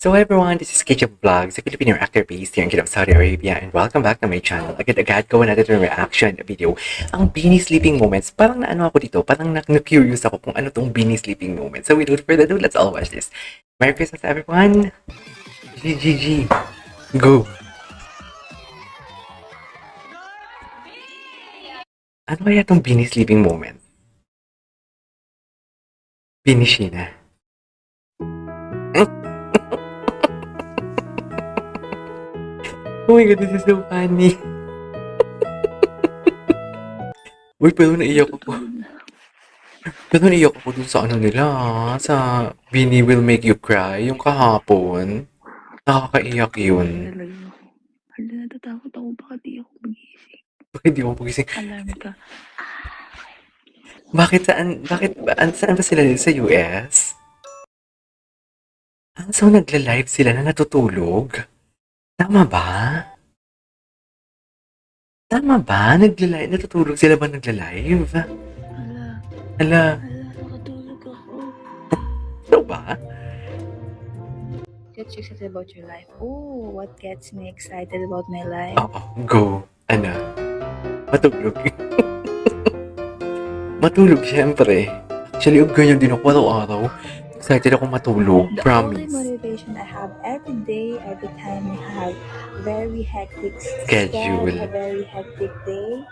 So hi everyone, this is Kitchen Vlogs, a Filipino actor based here in Kingdom, Saudi Arabia, and welcome back to my channel. Agad-agad gawa natin ng reaction video. Ang Beanie Sleeping Moments, parang naano ako dito, parang na-curious ako kung ano tong Beanie Sleeping Moments. So without further ado, let's all watch this. Merry Christmas everyone! GGG! Go! Ano kaya tong Beanie Sleeping Moment? Beanie Sheena. Oh my god, this is so funny. Uy, pero naiyak ako. Pero naiyak ako dun sa ano nila, sa Beanie Will Make You Cry, yung kahapon. Nakakaiyak yun. Talaga ako. Hala, natatakot ako. Baka di ako magising. Bakit di mo pagising? Alarm ka. Saan ba sila sa US? So nagla-live sila na natutulog? Tama ba? Natutulog sila ba nagla-live? Hala, Nakatulog ako. so ba? Get you excited about your life. Oh, what gets me excited about my life? Oo, go. Ano? Matulog. Matulog, syempre. Actually, ganyan din ako araw-araw. Excited ako matulog. The only Promise. motivation I have every day, every time I have very hectic Schedule. a very hectic day,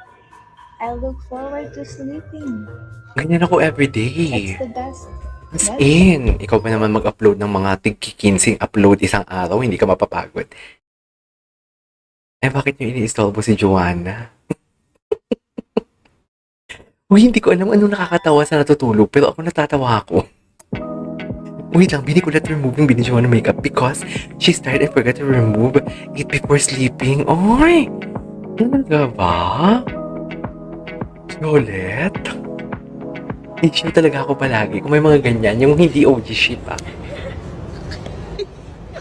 I look forward to sleeping. Ganyan ako everyday. It's the best. As in, ikaw ba naman mag-upload ng mga tig-kinsing upload isang araw, hindi ka mapapagod? Eh, bakit nyo ini-install si Joanna? Uy, hindi ko alam anong nakakatawa sa natutulog, pero ako natatawa ako. Wait lang, Bini ko let removing Bini Joanna makeup because she started and forgot to remove it before sleeping. Oy! Talaga ba? Ulit? Issue talaga ako palagi kung may mga ganyan, yung hindi OG shit pa.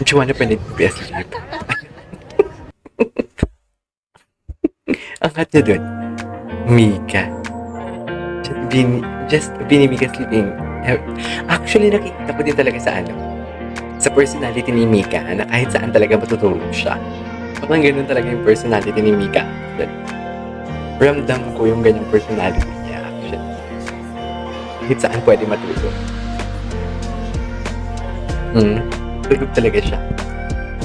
Joanna pa best sleep. Ang hot niya dun, Mika. Just Bini Mika sleeping. Actually, nakikita ko din talaga sa personality ni Mika na kahit saan talaga matutulog siya. Parang ganun talaga yung personality ni Mika. Ramdam ko yung ganyang personality niya, actually. Kahit saan pwede matulog. Tulog talaga siya.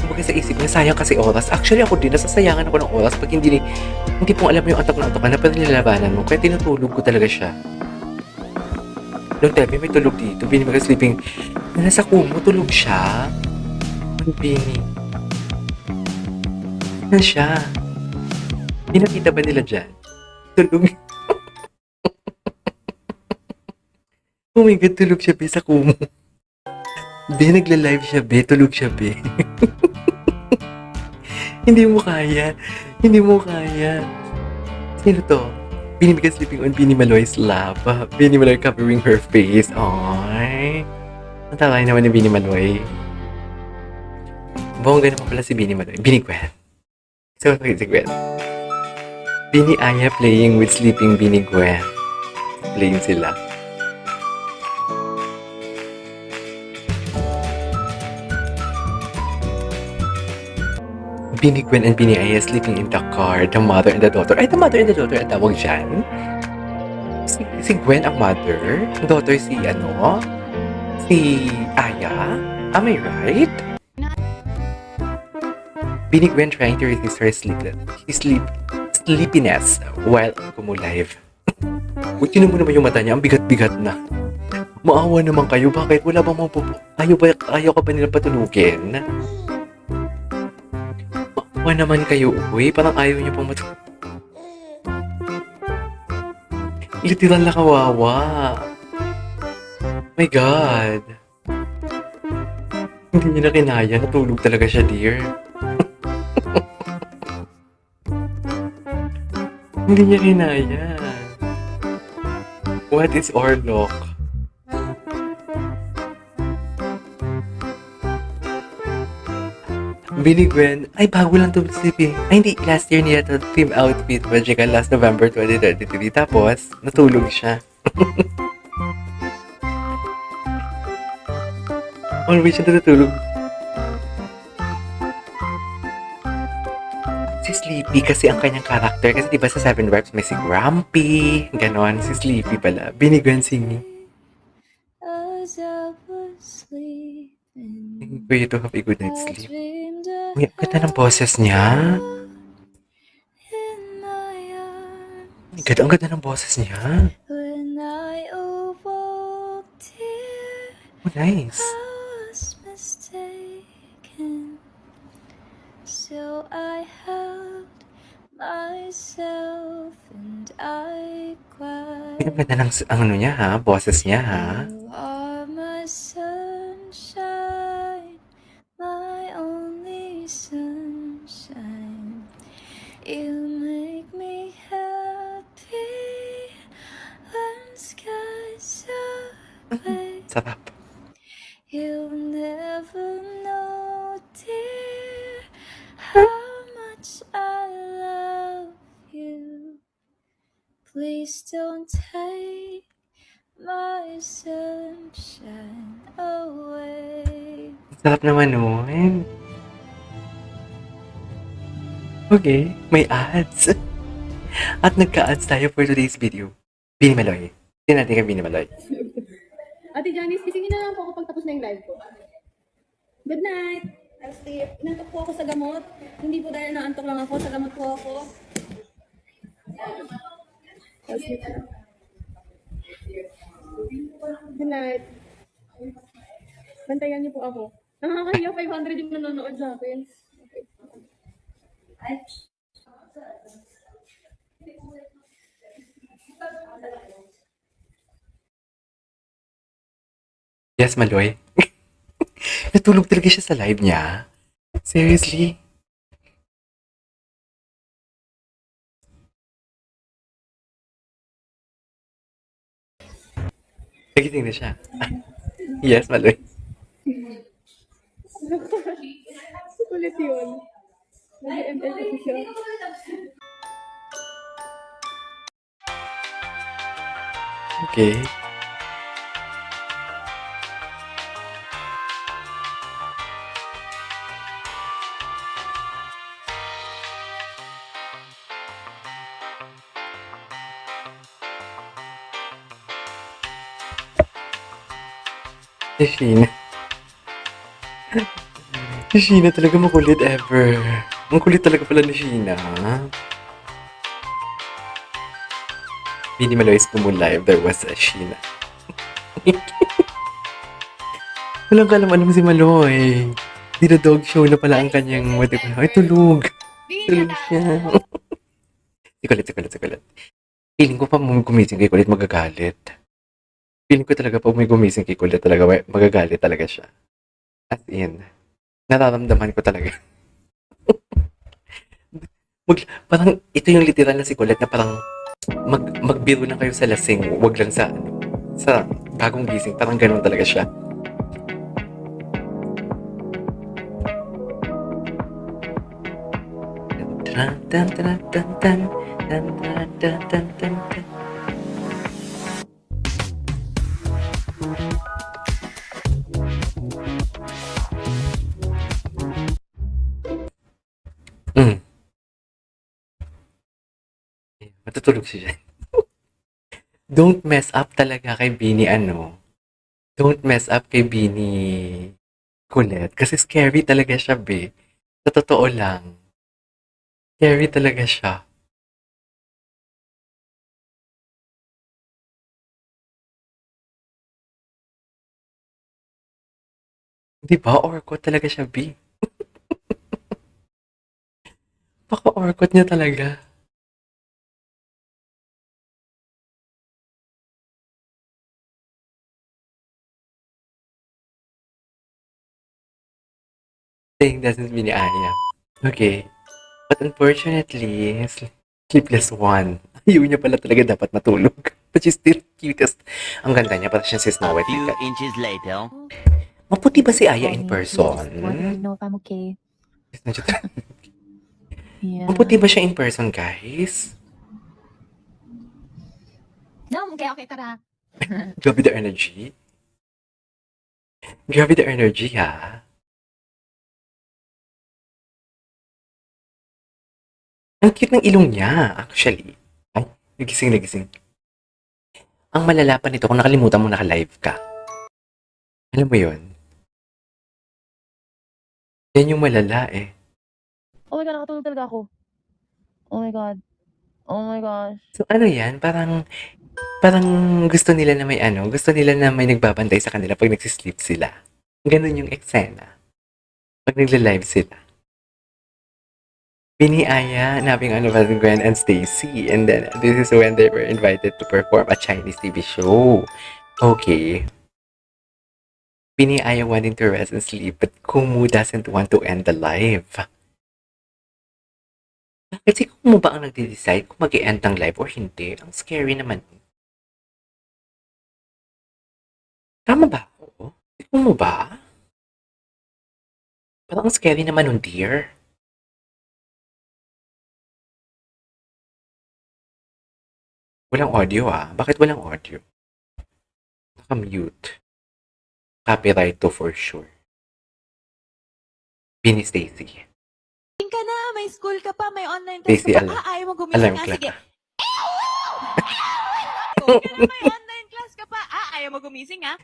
Kumbaga sa isip niya, sayang kasi oras. Actually, ako din, nasasayangan ako ng oras pag hindi po alam mo yung antok na antok ka na, pero nilalabanan mo. Kaya tinutulog ko talaga siya. Don't tell me, may tulog dito. Bini mag-sleeping. Nasa kumo, tulog siya. Ang Bini. Na siya. Pinakita ba nila dyan? Tulog. Oh my God, tulog siya, be, sa kumo. Be, nagla-live siya, be. Tulog siya, be. Hindi mo kaya. Sino to? Bini Mika sleeping on Bini Maloy's lap. Bini Maloy covering her face. Ay. Ang taray naman ni Bini Maloy. Bongga naman pala si Bini Maloy. Bini Gwen. So, si Gwen. Bini Aya playing with sleeping Bini Gwen. Playing sila. Bini Gwen and Bini Aya sleeping in the car. The mother and the daughter. Ay, the mother and the daughter ang tawag dyan. Si Gwen ang mother. Ang daughter si Aya. Am I right? Bini Gwen trying to resist her sleepiness while kumulive. Uy, tinan mo naman yung mata niya. Ang bigat-bigat na. Maawa naman kayo. Bakit? Wala bang ayaw ka ba nila patulugin? Maawa naman kayo. Uy, parang ayaw niyo pang matulog. Literal na kawawa. My God. Hindi niya na kinaya. Natulog talaga siya, dear. Hindi niya kinaya. What is Orlok? Bini Gwen, ay bago lang to sleeping. Ay hindi, last year niya to team outfit magical last November 2033. Tapos, natulog siya. Always siya natutulog. Sleepy kasi ang kanyang character. Kasi di ba sa Seven Dwarfs may si Grumpy, ganon. Si Sleepy pala. Binigyan singing. As I was sleeping, For you to have a good night's I sleep. dreamed of Ang ganda ng boses niya. in my Ang arms. ganda ng boses niya. When I awoke, dear, Oh, nice. I was mistaken. So I held myself and I Ang cried. ganda ng ano niya ha, boses niya ha. You are my sunshine, my only sunshine. You make me happy when skies are gray. Sarap. You'll never know, dear, how much I love you. Please don't take my sunshine away. Sarap naman nun. Okay, may ads. At nagka-ads tayo for today's video. Bini Maloy. Tingnan natin kay Bini Maloy. Ate Janice, gisingin na lang po ako pag tapos na yung live ko. Good night! I'll sleep. Inantok po ako sa gamot. Hindi po dahil naantok lang ako. Sa gamot po ako. I'll sleep na. Good night. Bantayan niyo po ako. Nakakahiya 500 yung nanonood sa akin. Okay. Yes, Maloy. Natulog talaga siya sa live niya. Seriously? Nagising na siya. Yes, Maloy. Sulit yun. Nag-ML kasi siya. Okay. Si Sheena. Si Sheena talaga makulit ever. Ang kulit talaga pala ni Sheena. Bini Maloy's Kumu Live, there was a Sheena. Walang kalam-alam si Maloy. Dog show na pala ang kanyang what do you call- Ay, tulog. Tulog siya. Si Kulit. Feeling ko pa gumising kay Kulit magagalit. Feeling ko talaga pag may gumising kay Kulit talaga magagalit talaga siya. As in, nararamdaman ko talaga. Parang ito yung literal na si Kulit na parang magbiro na kayo sa lasing, wag lang sa bagong gising. Parang ganun talaga siya. Tan tan tan tan tan tan tan tan tan tan tan. Matutulog siya. Don't mess up talaga kay Bini Don't mess up kay Bini Kulit. Kasi scary talaga siya, be. Sa totoo lang. Scary talaga siya. Di ba? Orkot talaga siya, be. Paka-orkot niya talaga. Saying doesn't mean Aya. Okay. But unfortunately, sleepless one. Ayaw niya pala talaga dapat matulog. But she's still cutest. Ang ganda niya, parang siya si Snow White. Few inches later. Maputi ba si Aya in person? Want to know if I'm okay. Yeah. Maputi ba siya in person, guys? No, okay, tara. Grabe the energy. Grabe the energy, ha? Ang cute ng ilong niya, actually. Ay, nagising. Ang malala pa nito kung nakalimutan mo naka-live ka. Alam mo yon? Yan yung malala eh. Oh my God, nakatulog talaga ako. Oh my God. Oh my gosh. So ano yan? Parang gusto nila na may gusto nila na may nagbabantay sa kanila pag nagsisleep sila. Ganun yung eksena. Pag nagla-live sila. Biniaya, naping Gwen and Stacy. And then, this is when they were invited to perform a Chinese TV show. Okay. Biniaya wanting to rest and sleep, but Kumu doesn't want to end the live. Bakit si Kumu ba ang nagde-decide kung mag-i-end ang live or hindi? Ang scary naman. Tama ba ako? Si Kumu ba? Parang ang scary naman nun, dear. Walang audio Bakit walang audio? Naka-mute. Copyright to for sure. Bini Stacy. ka na, may school ka pa, may online Stacy, class ka pa. Ayaw mo gumising alarm nga, clock sige. ka. School ka na, may online class ka pa. Ayaw mo gumising ha?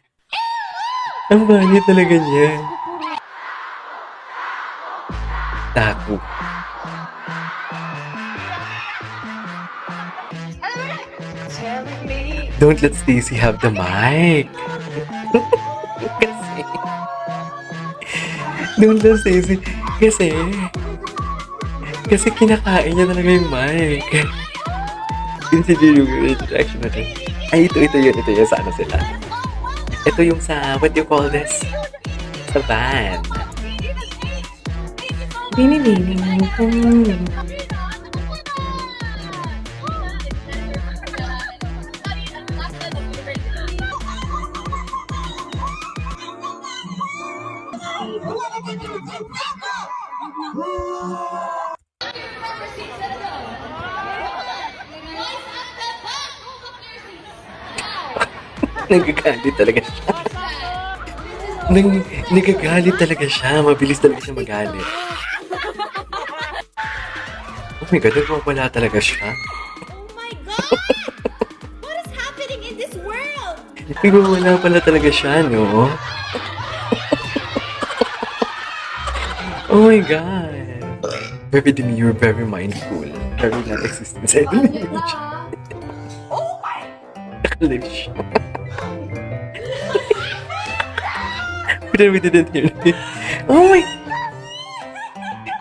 Ang bani talaga niya. Taku. Don't let Stacy have the mic. Kasi... Don't let Stacy... Kasi kinakain niya talaga yung mic. Consider yung reaction natin. Ay, ito yun sa ano sila. Ito yung sa, what do you call this? Sa van. Bini. Nagagalit talaga siya. Nagagalit talaga siya. Mabilis talaga siya magalit. Oh my God, nagwawala talaga siya. Oh my God! What is happening in this world? Nagwawala pala talaga siya, no? Oh my God. Very demure, very mindful. Very non-existent. Oh my! Nakalive siya. But we didn't hear it. Oh my...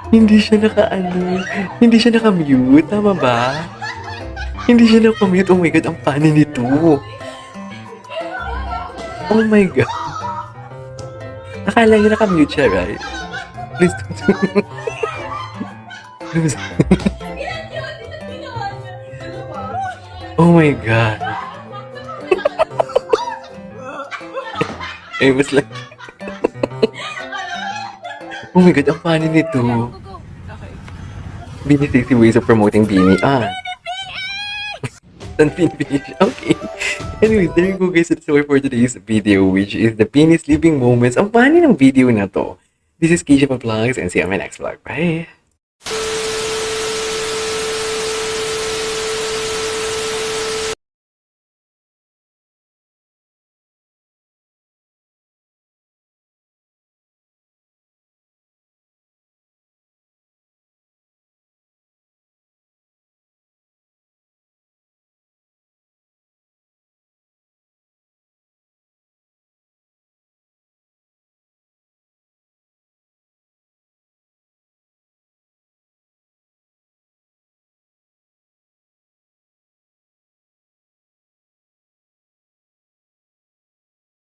Hindi siya hindi siya naka-mute. Tama ba? Hindi siya naka-mute. Oh my God, ang funny nito. Oh my God. Akala niya naka-mute siya, right? Please don't. Oh my God. I was like... Oh my God, ang funny nito. Bini Stacy ways of promoting Bini. Bini. Okay. Anyways, there you go guys. That's all for today's video, which is the Bini sleeping moments. Ang funny ng video na to. This is Keisha Vlogs and see you on my next vlog. Bye!